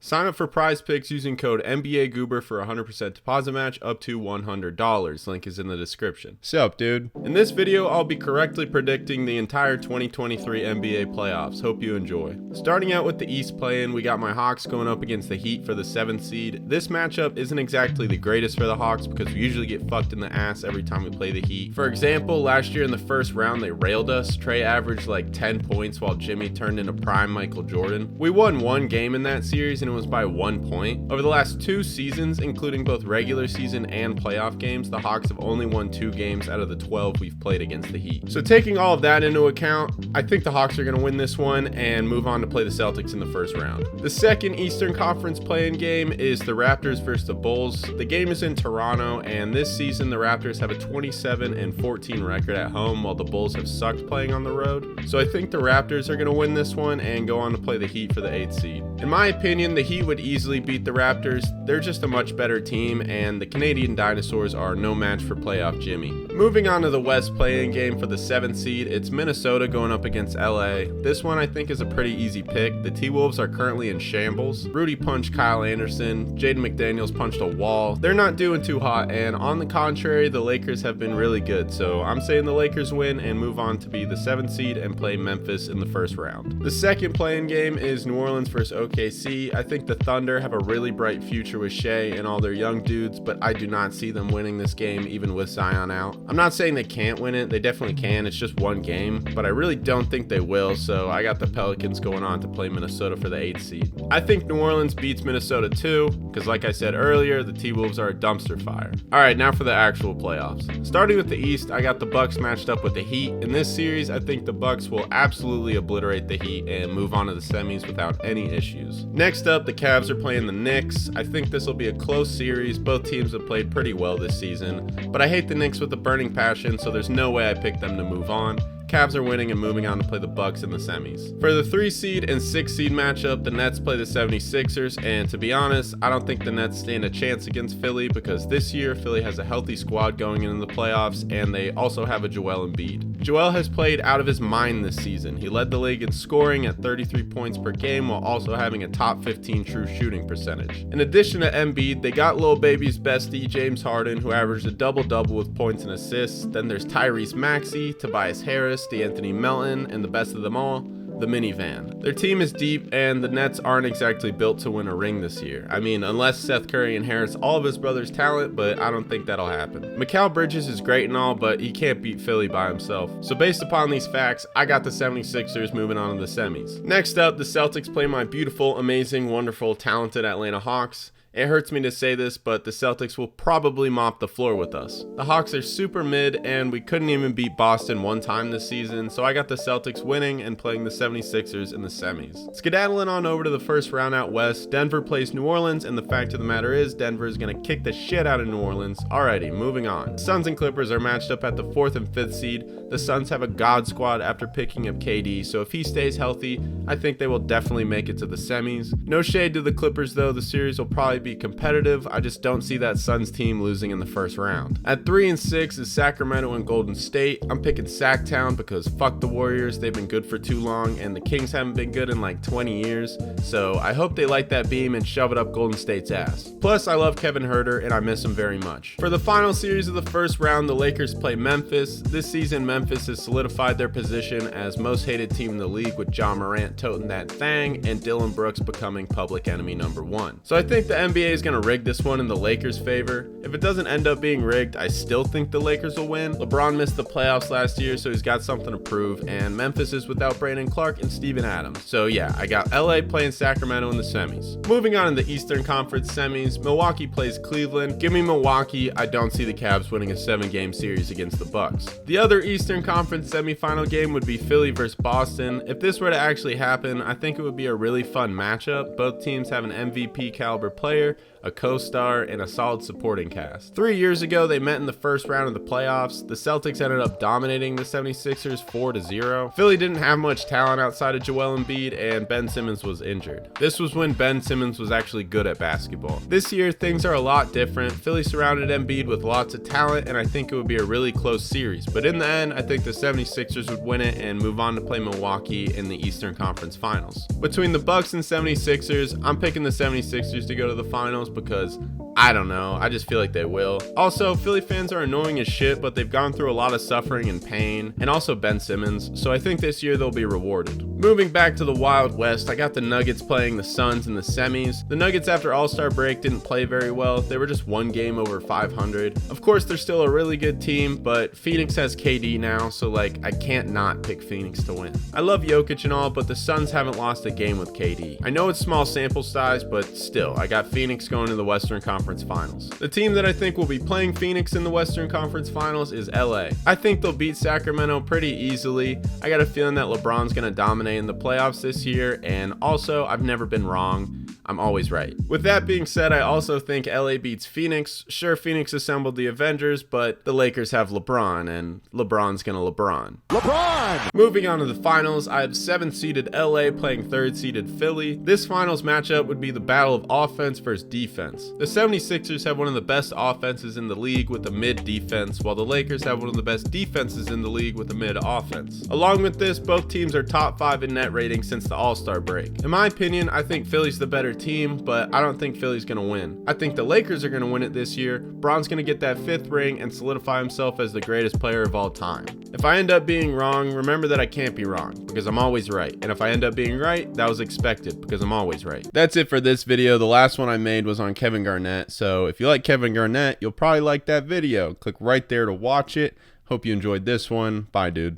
Sign up for PrizePicks using code NBAGoober for a 100% deposit match up to $100. Link is in the description. What's up, dude? In this video, I'll be correctly predicting the entire 2023 NBA playoffs. Hope you enjoy. Starting out with the East play-in, we got my Hawks going up against the Heat for the 7th seed. This matchup isn't exactly the greatest for the Hawks because we usually get fucked in the ass every time we play the Heat. For example, last year in the first round, they railed us. Trey averaged like 10 points while Jimmy turned into prime Michael Jordan. We won one game in that series and it was by 1 point. Over the last 2 seasons, including both regular season and playoff games, the Hawks have only won 2 games out of the 12 we've played against the Heat. So taking all of that into account, I think the Hawks are going to win this one and move on to play the Celtics in the first round. The second Eastern Conference play-in game is the Raptors versus the Bulls. The game is in Toronto, and this season the Raptors have a 27-14 record at home while the Bulls have sucked playing on the road. So I think the Raptors are going to win this one and go on to play the Heat for the 8th seed. In my opinion, the Heat would easily beat the Raptors. They're just a much better team, and the Canadian Dinosaurs are no match for playoff Jimmy. Moving on to the West play-in game for the 7th seed, it's Minnesota going up against LA. This one I think is a pretty easy pick. The T-Wolves are currently in shambles. Rudy punched Kyle Anderson. Jaden McDaniels punched a wall. They're not doing too hot, and on the contrary, the Lakers have been really good. So I'm saying the Lakers win and move on to be the 7th seed and play Memphis in the first round. The second play-in game is New Orleans versus OKC. I think the Thunder have a really bright future with Shea and all their young dudes, but I do not see them winning this game even with Zion out. I'm not saying they can't win it. They definitely can. It's just one game, but I really don't think they will, so I got the Pelicans going on to play Minnesota for the 8th seed. I think New Orleans beats Minnesota too, because like I said earlier, the T-Wolves are a dumpster fire. Alright, now for the actual playoffs. Starting with the East, I got the Bucks matched up with the Heat. In this series, I think the Bucks will absolutely obliterate the Heat and move on to the semis without any issues. Next up, the Cavs are playing the Knicks. I think this will be a close series. Both teams have played pretty well this season, but I hate the Knicks with a burning passion, so there's no way I picked them to move on. Cavs are winning and moving on to play the Bucks in the semis. For the 3 seed and 6 seed matchup, the Nets play the 76ers, and to be honest, I don't think the Nets stand a chance against Philly because this year Philly has a healthy squad going into the playoffs, and they also have a Joel Embiid. Joel has played out of his mind this season. He led the league in scoring at 33 points per game while also having a top 15 true shooting percentage. In addition to Embiid, they got Lil Baby's bestie James Harden, who averaged a double-double with points and assists. Then there's Tyrese Maxey, Tobias Harris, D'Anthony Melton, and the best of them all, the minivan. Their team is deep, and the Nets aren't exactly built to win a ring this year. I mean, unless Seth Curry inherits all of his brother's talent, but I don't think that'll happen. Mikal Bridges is great and all, but he can't beat Philly by himself. So based upon these facts, I got the 76ers moving on to the semis. Next up, the Celtics play my beautiful, amazing, wonderful, talented Atlanta Hawks. It hurts me to say this, but the Celtics will probably mop the floor with us. The Hawks are super mid, and we couldn't even beat Boston one time this season, so I got the Celtics winning and playing the 76ers in the semis. Skedaddling on over to the first round out west, Denver plays New Orleans, and the fact of the matter is, Denver is going to kick the shit out of New Orleans. Alrighty, moving on. Suns and Clippers are matched up at the 4th and 5th seed. The Suns have a god squad after picking up KD, so if he stays healthy, I think they will definitely make it to the semis. No shade to the Clippers though, the series will probably be competitive. I just don't see that Suns team losing in the first round. At 3 and 6 is Sacramento and Golden State. I'm picking Sacktown because fuck the Warriors, they've been good for too long, and the Kings haven't been good in like 20 years, so I hope they light that beam and shove it up Golden State's ass. Plus, I love Kevin Huerter and I miss him very much. For the final series of the first round, the Lakers play Memphis. This season, Memphis has solidified their position as most hated team in the league with Ja Morant toting that thing and Dylan Brooks becoming public enemy number 1. So I think the NBA is going to rig this one in the Lakers' favor. If it doesn't end up being rigged, I still think the Lakers will win. LeBron missed the playoffs last year, so he's got something to prove, and Memphis is without Brandon Clark and Steven Adams. So yeah, I got LA playing Sacramento in the semis. Moving on in the Eastern Conference semis, Milwaukee plays Cleveland. Give me Milwaukee. I don't see the Cavs winning a 7-game series against the Bucks. The other Eastern Conference semifinal game would be Philly versus Boston. If this were to actually happen, I think it would be a really fun matchup. Both teams have an MVP caliber player, player, a co-star, and a solid supporting cast. 3 years ago, they met in the first round of the playoffs. The Celtics ended up dominating the 76ers 4-0. Philly didn't have much talent outside of Joel Embiid, and Ben Simmons was injured. This was when Ben Simmons was actually good at basketball. This year, things are a lot different. Philly surrounded Embiid with lots of talent, and I think it would be a really close series. But in the end, I think the 76ers would win it and move on to play Milwaukee in the Eastern Conference Finals. Between the Bucks and 76ers, I'm picking the 76ers to go to the finals because I don't know, I just feel like they will. Also, Philly fans are annoying as shit, but they've gone through a lot of suffering and pain, and also Ben Simmons, so I think this year they'll be rewarded. Moving back to the Wild West, I got the Nuggets playing the Suns in the semis. The Nuggets after All-Star break didn't play very well. They were just one game over 500. Of course, they're still a really good team, but Phoenix has KD now, so like I can't not pick Phoenix to win. I love Jokic and all, but the Suns haven't lost a game with KD. I know it's small sample size, but still, I got Phoenix going to the Western Conference Finals. The team that I think will be playing Phoenix in the Western Conference Finals is LA. I think they'll beat Sacramento pretty easily. I got a feeling that LeBron's going to dominate in the playoffs this year, and also I've never been wrong. I'm always right. With that being said, I also think LA beats Phoenix. Sure, Phoenix assembled the Avengers, but the Lakers have LeBron, and LeBron's gonna LeBron. Moving on to the finals, I have 7th-seeded LA playing 3rd-seeded Philly. This finals matchup would be the battle of offense versus defense. The 76ers have one of the best offenses in the league with a mid-defense, while the Lakers have one of the best defenses in the league with a mid-offense. Along with this, both teams are top 5 in net rating since the All-Star break. In my opinion, I think Philly's the better team, but I don't think Philly's gonna win. I think the Lakers are gonna win it this year. Bron's gonna get that 5th ring and solidify himself as the greatest player of all time. If I end up being wrong, remember that I can't be wrong, because I'm always right. And if I end up being right, that was expected, because I'm always right. That's it for this video. The last one I made was on Kevin Garnett, so if you like Kevin Garnett, you'll probably like that video. Click right there to watch it. Hope you enjoyed this one. Bye, dude.